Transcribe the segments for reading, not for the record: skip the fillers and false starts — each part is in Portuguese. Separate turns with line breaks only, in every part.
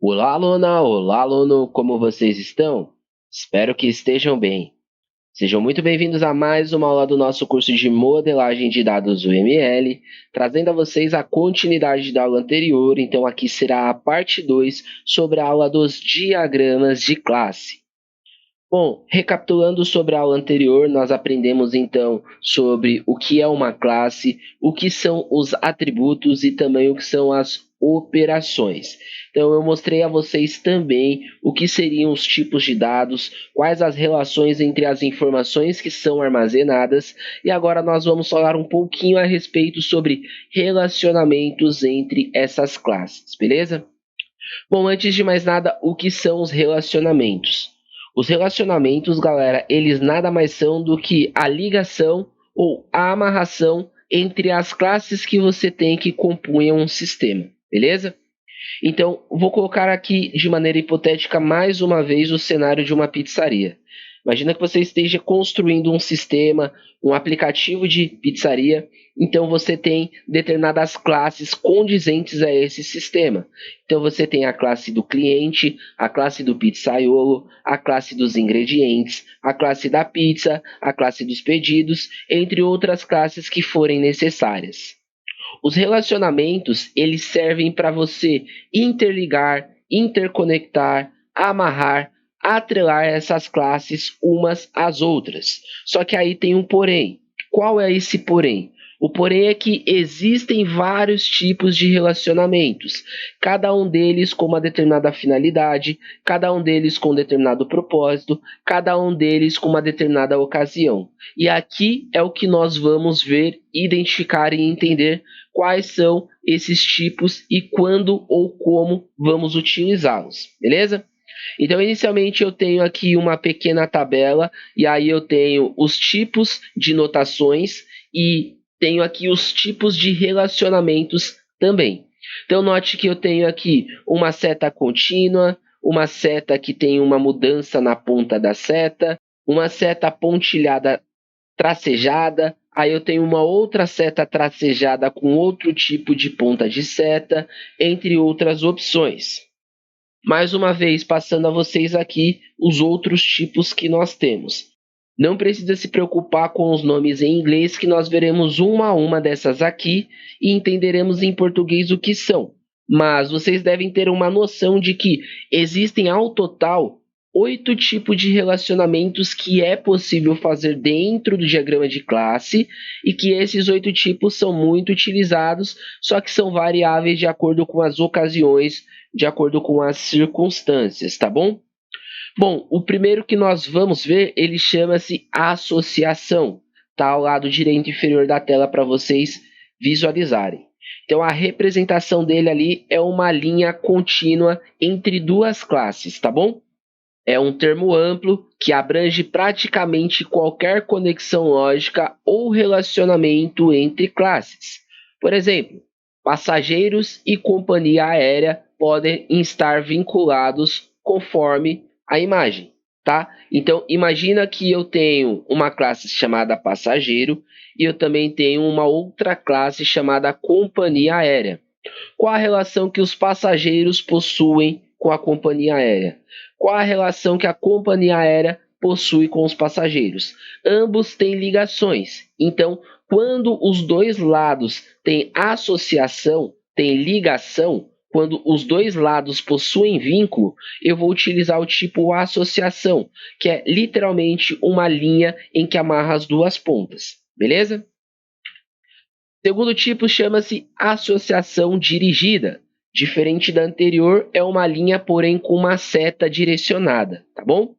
Olá, aluna! Olá, aluno! Como vocês estão? Espero que estejam bem. Sejam muito bem-vindos a mais uma aula do nosso curso de modelagem de dados UML, trazendo a vocês a continuidade da aula anterior. Então, aqui será a parte 2 sobre a aula dos diagramas de classe. Bom, recapitulando sobre a aula anterior, nós aprendemos então sobre o que é uma classe, o que são os atributos e também o que são as operações. Então, eu mostrei a vocês também o que seriam os tipos de dados, quais as relações entre as informações que são armazenadas, e agora nós vamos falar um pouquinho a respeito sobre relacionamentos entre essas classes, beleza? Bom, antes de mais nada, o que são os relacionamentos? Os relacionamentos, galera, eles nada mais são do que a ligação ou a amarração entre as classes que você tem que compõem um sistema, beleza? Então, vou colocar aqui de maneira hipotética mais uma vez o cenário de uma pizzaria. Imagina que você esteja construindo um sistema, um aplicativo de pizzaria, então você tem determinadas classes condizentes a esse sistema. Então você tem a classe do cliente, a classe do pizzaiolo, a classe dos ingredientes, a classe da pizza, a classe dos pedidos, entre outras classes que forem necessárias. Os relacionamentos, eles servem para você interligar, interconectar, amarrar, atrelar essas classes umas às outras. Só que aí tem um porém. Qual é esse porém? O porém é que existem vários tipos de relacionamentos, cada um deles com uma determinada finalidade, cada um deles com um determinado propósito, cada um deles com uma determinada ocasião. E aqui é o que nós vamos ver, identificar e entender quais são esses tipos e quando ou como vamos utilizá-los, beleza? Então, inicialmente eu tenho aqui uma pequena tabela e aí eu tenho os tipos de notações e tenho aqui os tipos de relacionamentos também. Então, note que eu tenho aqui uma seta contínua, uma seta que tem uma mudança na ponta da seta, uma seta pontilhada tracejada, aí eu tenho uma outra seta tracejada com outro tipo de ponta de seta, entre outras opções. Mais uma vez, passando a vocês aqui os outros tipos que nós temos. Não precisa se preocupar com os nomes em inglês, que nós veremos uma a uma dessas aqui e entenderemos em português o que são. Mas vocês devem ter uma noção de que existem ao total 8 tipos de relacionamentos que é possível fazer dentro do diagrama de classe e que esses 8 tipos são muito utilizados, só que são variáveis de acordo com as ocasiões, de acordo com as circunstâncias, tá bom? Bom, o primeiro que nós vamos ver, ele chama-se associação. Tá ao lado direito inferior da tela para vocês visualizarem. Então, a representação dele ali é uma linha contínua entre duas classes, tá bom? É um termo amplo que abrange praticamente qualquer conexão lógica ou relacionamento entre classes. Por exemplo, passageiros e companhia aérea podem estar vinculados conforme a imagem, tá? Então, imagina que eu tenho uma classe chamada passageiro e eu também tenho uma outra classe chamada companhia aérea. Qual a relação que os passageiros possuem com a companhia aérea? Qual a relação que a companhia aérea possui com os passageiros? Ambos têm ligações. Então, quando os dois lados têm associação, têm ligação, quando os dois lados possuem vínculo, eu vou utilizar o tipo associação, que é literalmente uma linha em que amarra as duas pontas. Beleza? Segundo tipo chama-se associação dirigida. Diferente da anterior, é uma linha, porém com uma seta direcionada, tá bom?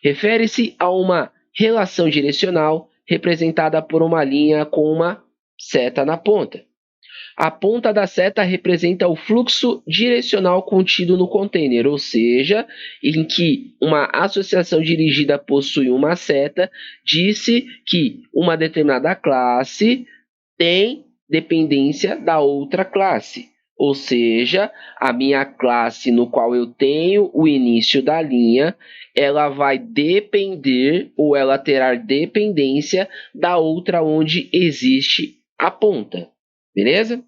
Refere-se a uma relação direcional representada por uma linha com uma seta na ponta. A ponta da seta representa o fluxo direcional contido no container, ou seja, em que uma associação dirigida possui uma seta, disse que uma determinada classe tem dependência da outra classe. Ou seja, a minha classe no qual eu tenho o início da linha, ela vai depender ou ela terá dependência da outra onde existe a ponta. Beleza?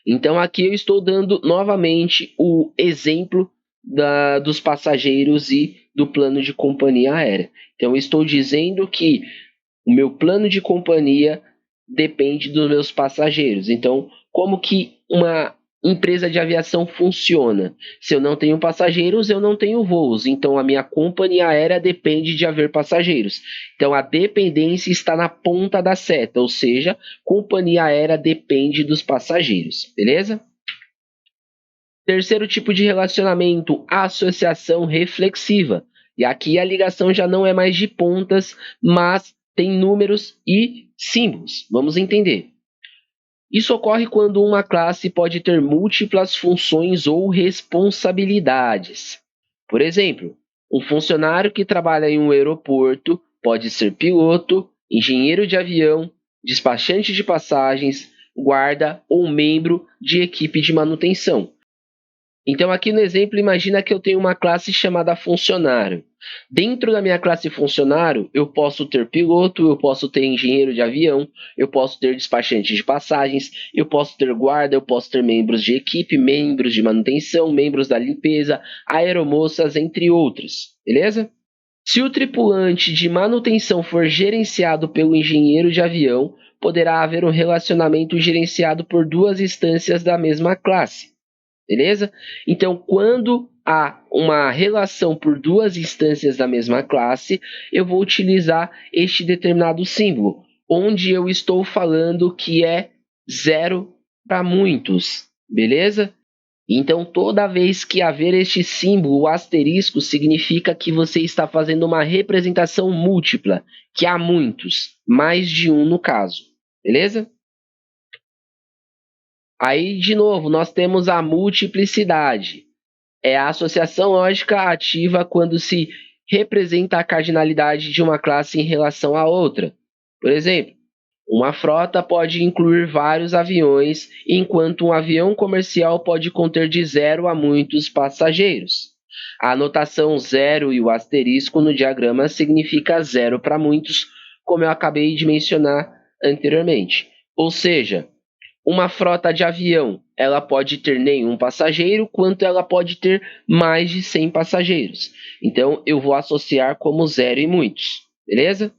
Então aqui eu estou dando novamente o exemplo dos passageiros e do plano de companhia aérea. Então eu estou dizendo que o meu plano de companhia depende dos meus passageiros. Então, como que uma empresa de aviação funciona? Se eu não tenho passageiros, eu não tenho voos. Então, a minha companhia aérea depende de haver passageiros. Então, a dependência está na ponta da seta, ou seja, companhia aérea depende dos passageiros, beleza? Terceiro tipo de relacionamento, associação reflexiva. E aqui a ligação já não é mais de pontas, mas tem números e símbolos. Vamos entender. Isso ocorre quando uma classe pode ter múltiplas funções ou responsabilidades. Por exemplo, um funcionário que trabalha em um aeroporto pode ser piloto, engenheiro de avião, despachante de passagens, guarda ou membro de equipe de manutenção. Então, aqui no exemplo, imagina que eu tenho uma classe chamada funcionário. Dentro da minha classe funcionário, eu posso ter piloto, eu posso ter engenheiro de avião, eu posso ter despachante de passagens, eu posso ter guarda, eu posso ter membros de equipe, membros de manutenção, membros da limpeza, aeromoças, entre outros. Beleza? Se o tripulante de manutenção for gerenciado pelo engenheiro de avião, poderá haver um relacionamento gerenciado por duas instâncias da mesma classe. Beleza? Então, quando há uma relação por duas instâncias da mesma classe, eu vou utilizar este determinado símbolo, onde eu estou falando que é zero para muitos, beleza? Então, toda vez que haver este símbolo, o asterisco, significa que você está fazendo uma representação múltipla, que há muitos, mais de um no caso, beleza? Aí, de novo, nós temos a multiplicidade. É a associação lógica ativa quando se representa a cardinalidade de uma classe em relação à outra. Por exemplo, uma frota pode incluir vários aviões, enquanto um avião comercial pode conter de 0 a muitos passageiros. A anotação 0 e o asterisco no diagrama significa 0 para muitos, como eu acabei de mencionar anteriormente. Ou seja, uma frota de avião, ela pode ter nenhum passageiro, quanto ela pode ter mais de 100 passageiros. Então, eu vou associar como 0 e muitos, beleza?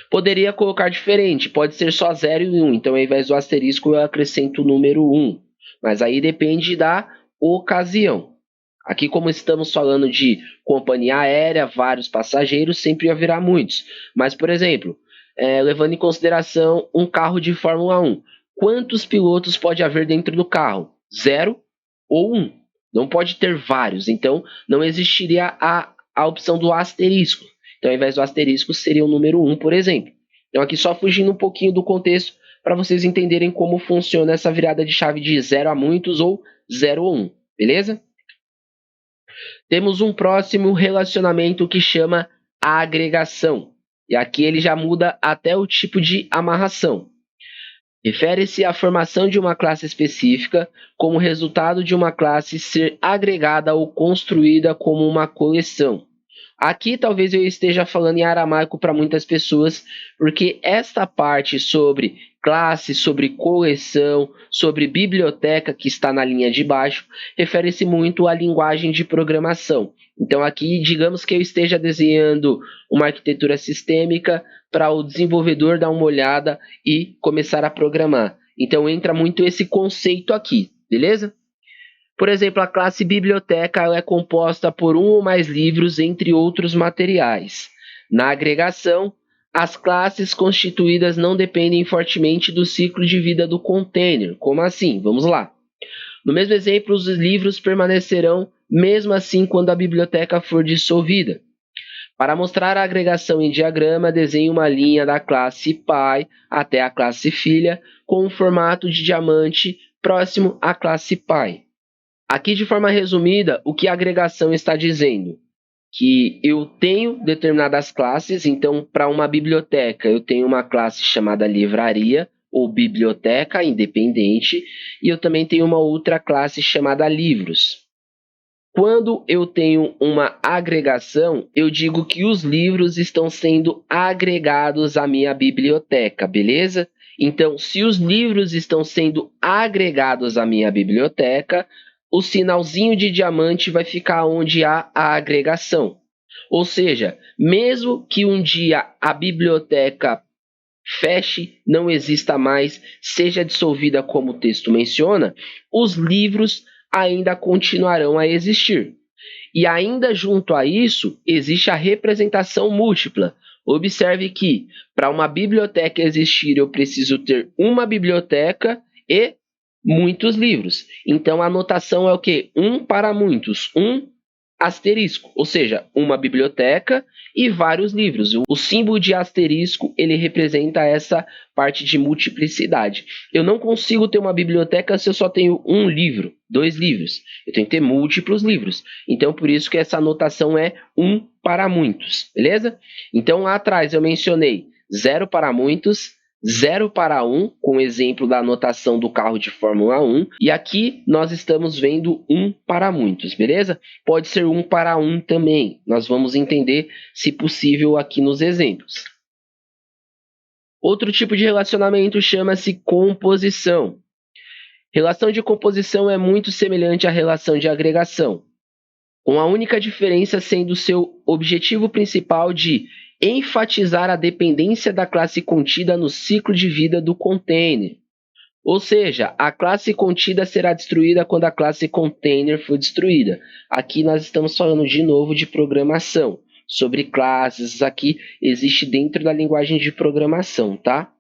Poderia colocar diferente, pode ser só 0 e 1. Então, ao invés do asterisco, eu acrescento o número 1. Mas aí depende da ocasião. Aqui, como estamos falando de companhia aérea, vários passageiros, sempre haverá muitos. Mas, por exemplo, levando em consideração um carro de Fórmula 1, quantos pilotos pode haver dentro do carro? 0 ou 1. Não pode ter vários. Então, não existiria a opção do asterisco. Então, ao invés do asterisco, seria o número 1, por exemplo. Então, aqui só fugindo um pouquinho do contexto para vocês entenderem como funciona essa virada de chave de 0 a muitos ou 0 ou 1. Beleza? Temos um próximo relacionamento que chama agregação. E aqui ele já muda até o tipo de amarração. Refere-se à formação de uma classe específica como resultado de uma classe ser agregada ou construída como uma coleção. Aqui talvez eu esteja falando em aramaico para muitas pessoas, porque esta parte sobre classe, sobre coleção, sobre biblioteca, que está na linha de baixo, refere-se muito à linguagem de programação. Então aqui, digamos que eu esteja desenhando uma arquitetura sistêmica para o desenvolvedor dar uma olhada e começar a programar. Então entra muito esse conceito aqui, beleza? Por exemplo, a classe biblioteca ela é composta por um ou mais livros, entre outros materiais. Na agregação, as classes constituídas não dependem fortemente do ciclo de vida do container. Como assim? Vamos lá. No mesmo exemplo, os livros permanecerão mesmo assim quando a biblioteca for dissolvida. Para mostrar a agregação em diagrama, desenhe uma linha da classe pai até a classe filha com um formato de diamante próximo à classe pai. Aqui, de forma resumida, o que a agregação está dizendo? Que eu tenho determinadas classes, então, para uma biblioteca, eu tenho uma classe chamada livraria, ou biblioteca independente, e eu também tenho uma outra classe chamada livros. Quando eu tenho uma agregação, eu digo que os livros estão sendo agregados à minha biblioteca, beleza? Então, se os livros estão sendo agregados à minha biblioteca, o sinalzinho de diamante vai ficar onde há a agregação. Ou seja, mesmo que um dia a biblioteca feche, não exista mais, seja dissolvida como o texto menciona, os livros ainda continuarão a existir. E ainda junto a isso, existe a representação múltipla. Observe que, para uma biblioteca existir, eu preciso ter uma biblioteca e muitos livros. Então, a notação é o quê? Um para muitos. Um asterisco, ou seja, uma biblioteca e vários livros. O símbolo de asterisco, ele representa essa parte de multiplicidade. Eu não consigo ter uma biblioteca se eu só tenho um livro, 2 livros. Eu tenho que ter múltiplos livros. Então, por isso que essa anotação é um para muitos, beleza? Então, lá atrás eu mencionei 0 para muitos, 0 para 1, com o exemplo da anotação do carro de Fórmula 1. E aqui nós estamos vendo 1 para muitos, beleza? Pode ser 1 para 1 também. Nós vamos entender, se possível, aqui nos exemplos. Outro tipo de relacionamento chama-se composição. Relação de composição é muito semelhante à relação de agregação, com a única diferença sendo seu objetivo principal de enfatizar a dependência da classe contida no ciclo de vida do container. Ou seja, a classe contida será destruída quando a classe container for destruída. Aqui nós estamos falando de novo de programação, sobre classes. Aqui existe dentro da linguagem de programação, tá?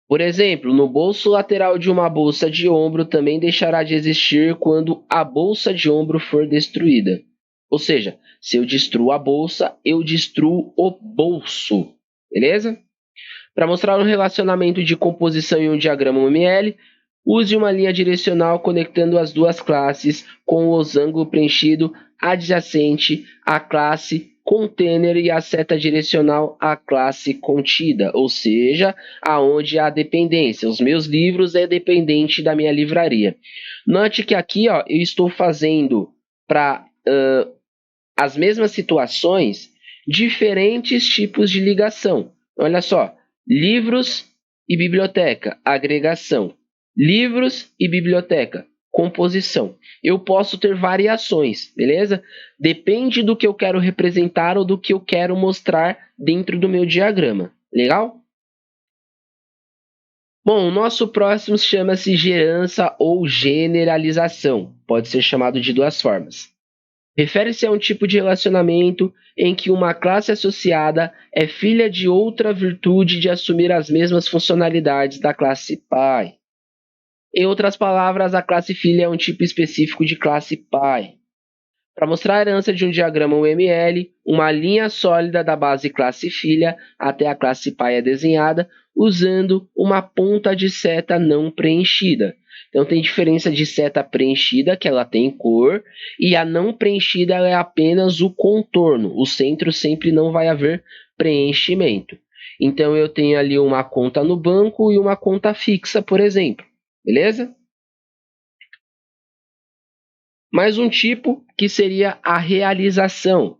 Por exemplo, no bolso lateral de uma bolsa de ombro também deixará de existir quando a bolsa de ombro for destruída. Ou seja, se eu destruo a bolsa, eu destruo o bolso. Beleza? Para mostrar um relacionamento de composição em um diagrama UML, use uma linha direcional conectando as duas classes com o losango preenchido adjacente à classe container e a seta direcional à classe contida, ou seja, aonde há dependência. Os meus livros é dependente da minha livraria. Note que aqui eu estou fazendo para as mesmas situações diferentes tipos de ligação. Olha só, livros e biblioteca, agregação. Livros e biblioteca, composição. Eu posso ter variações, beleza? Depende do que eu quero representar ou do que eu quero mostrar dentro do meu diagrama. Legal? Bom, o nosso próximo chama-se gerança ou generalização. Pode ser chamado de duas formas. Refere-se a um tipo de relacionamento em que uma classe associada é filha de outra virtude de assumir as mesmas funcionalidades da classe pai. Em outras palavras, a classe filha é um tipo específico de classe pai. Para mostrar a herança de um diagrama UML, uma linha sólida da base classe filha até a classe pai é desenhada usando uma ponta de seta não preenchida. Então tem diferença de seta preenchida, que ela tem cor, e a não preenchida ela é apenas o contorno. O centro sempre não vai haver preenchimento. Então eu tenho ali uma conta no banco e uma conta fixa, por exemplo. Beleza? Mais um tipo que seria a realização.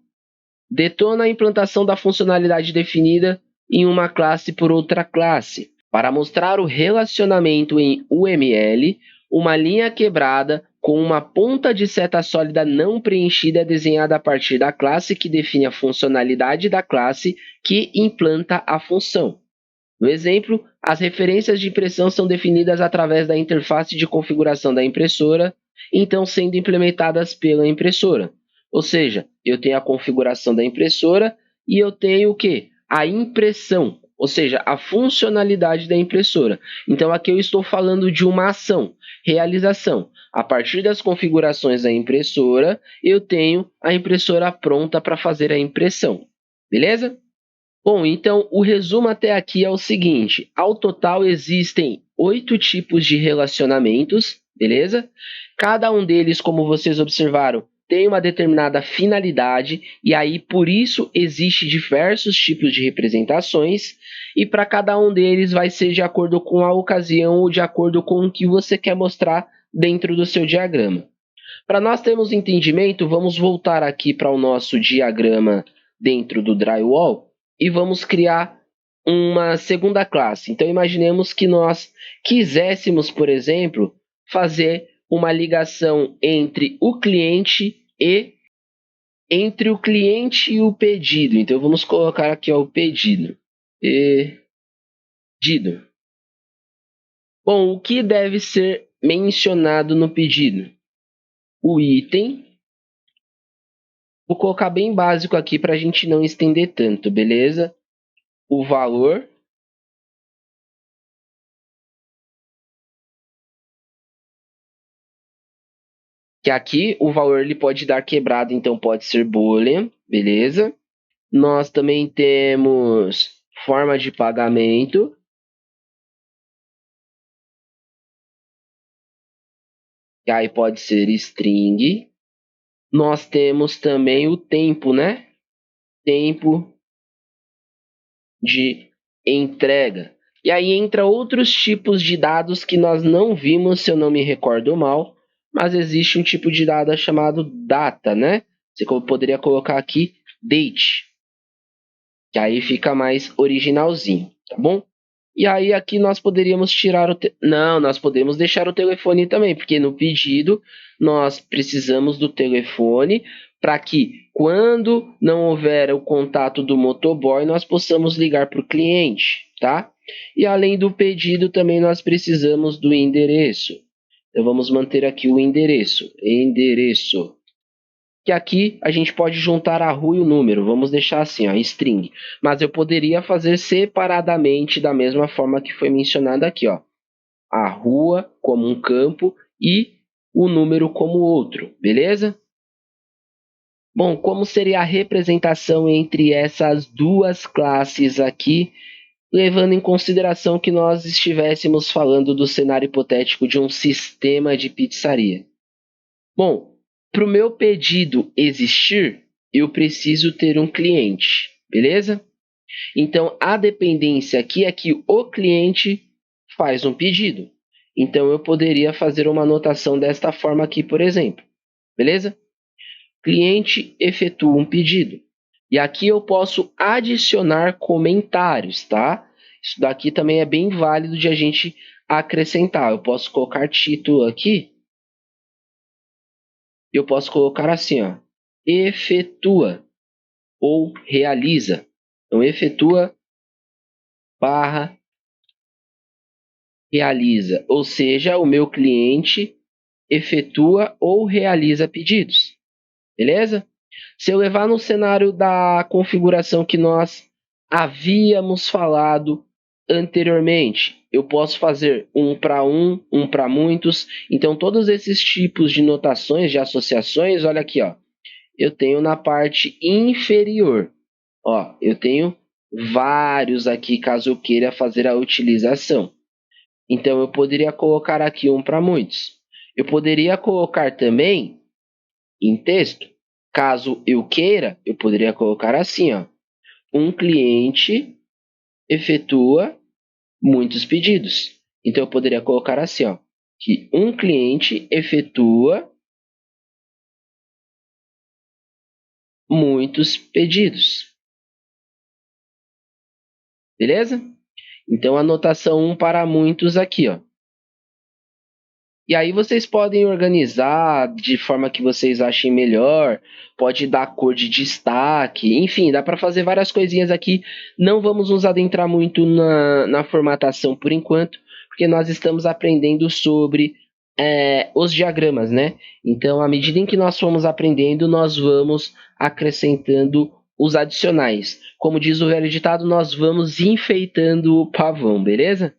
Detona a implantação da funcionalidade definida em uma classe por outra classe. Para mostrar o relacionamento em UML, uma linha quebrada com uma ponta de seta sólida não preenchida é desenhada a partir da classe que define a funcionalidade da classe que implanta a função. No exemplo, as referências de impressão são definidas através da interface de configuração da impressora, então sendo implementadas pela impressora. Ou seja, eu tenho a configuração da impressora e eu tenho o quê? A impressão, ou seja, a funcionalidade da impressora. Então aqui eu estou falando de uma ação, realização. A partir das configurações da impressora, eu tenho a impressora pronta para fazer a impressão. Beleza? Bom, então o resumo até aqui é o seguinte: ao total existem 8 tipos de relacionamentos, beleza? Cada um deles, como vocês observaram, tem uma determinada finalidade e aí por isso existe diversos tipos de representações e para cada um deles vai ser de acordo com a ocasião ou de acordo com o que você quer mostrar dentro do seu diagrama. Para nós termos entendimento, vamos voltar aqui para o nosso diagrama dentro do drywall e vamos criar uma segunda classe. Então, imaginemos que nós quiséssemos, por exemplo, fazer uma ligação entre o cliente e o pedido. Então, vamos colocar aqui ó, o pedido. Pedido. Bom, o que deve ser mencionado no pedido? O item. Vou colocar bem básico aqui para a gente não estender tanto, beleza? O valor. Que aqui o valor ele pode dar quebrado, então pode ser boolean, beleza? Nós também temos forma de pagamento. Que aí pode ser string. Nós temos também o tempo, né? Tempo de entrega. E aí entra outros tipos de dados que nós não vimos, se eu não me recordo mal, mas existe um tipo de dado chamado data, né? Você poderia colocar aqui date, que aí fica mais originalzinho, tá bom? E aí aqui nós poderíamos tirar o... Não, nós podemos deixar o telefone também, porque no pedido nós precisamos do telefone para que quando não houver o contato do motoboy, nós possamos ligar para o cliente, tá? E além do pedido também nós precisamos do endereço. Então vamos manter aqui o endereço. Endereço. Que aqui a gente pode juntar a rua e o número. Vamos deixar assim, ó, string. Mas eu poderia fazer separadamente da mesma forma que foi mencionado aqui, ó. A rua como um campo e o número como outro, beleza? Bom, como seria a representação entre essas duas classes aqui, levando em consideração que nós estivéssemos falando do cenário hipotético de um sistema de pizzaria? Bom, para o meu pedido existir, eu preciso ter um cliente, beleza? Então, a dependência aqui é que o cliente faz um pedido. Então, eu poderia fazer uma anotação desta forma aqui, por exemplo. Beleza? Cliente efetua um pedido. E aqui eu posso adicionar comentários, tá? Isso daqui também é bem válido de a gente acrescentar. Eu posso colocar título aqui. Eu posso colocar assim, ó, efetua ou realiza. Então, efetua barra realiza, ou seja, o meu cliente efetua ou realiza pedidos, beleza? Se eu levar no cenário da configuração que nós havíamos falado anteriormente, eu posso fazer um para muitos. Então, todos esses tipos de notações, de associações, olha aqui, ó, eu tenho na parte inferior. Ó, eu tenho vários aqui, caso eu queira fazer a utilização. Então, eu poderia colocar aqui um para muitos. Eu poderia colocar também em texto. Caso eu queira, eu poderia colocar assim, ó. Um cliente efetua muitos pedidos. Então, eu poderia colocar assim, ó. Que um cliente efetua muitos pedidos. Beleza? Então, anotação 1 para muitos aqui, ó. E aí vocês podem organizar de forma que vocês achem melhor, pode dar cor de destaque, enfim, dá para fazer várias coisinhas aqui. Não vamos nos adentrar muito na formatação por enquanto, porque nós estamos aprendendo sobre os diagramas, né? Então, à medida em que nós formos aprendendo, nós vamos acrescentando os adicionais. Como diz o velho ditado, nós vamos enfeitando o pavão, beleza?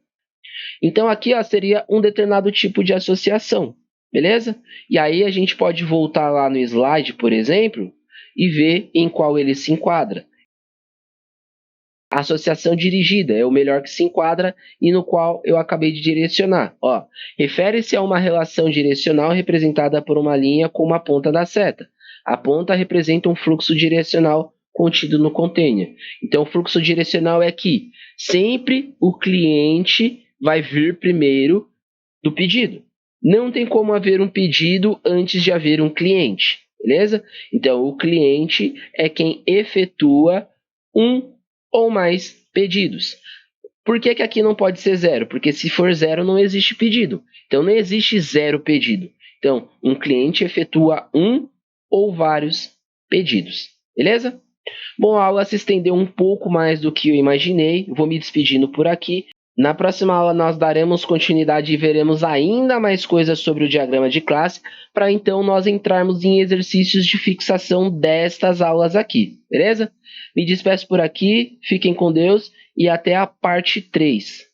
Então, aqui ó, seria um determinado tipo de associação, beleza? E aí a gente pode voltar lá no slide, por exemplo, e ver em qual ele se enquadra. A associação dirigida é o melhor que se enquadra e no qual eu acabei de direcionar. Ó, refere-se a uma relação direcional representada por uma linha com uma ponta da seta. A ponta representa um fluxo direcional contido no container. Então, o fluxo direcional é que sempre o cliente vai vir primeiro do pedido. Não tem como haver um pedido antes de haver um cliente, beleza? Então, o cliente é quem efetua um ou mais pedidos. Por que aqui não pode ser 0? Porque se for 0 não existe pedido. Então não existe 0 pedido. Então um cliente efetua um ou vários pedidos. Beleza? Bom, a aula se estendeu um pouco mais do que eu imaginei. Vou me despedindo por aqui. Na próxima aula nós daremos continuidade e veremos ainda mais coisas sobre o diagrama de classe, para então nós entrarmos em exercícios de fixação destas aulas aqui, beleza? Me despeço por aqui, fiquem com Deus e até a parte 3.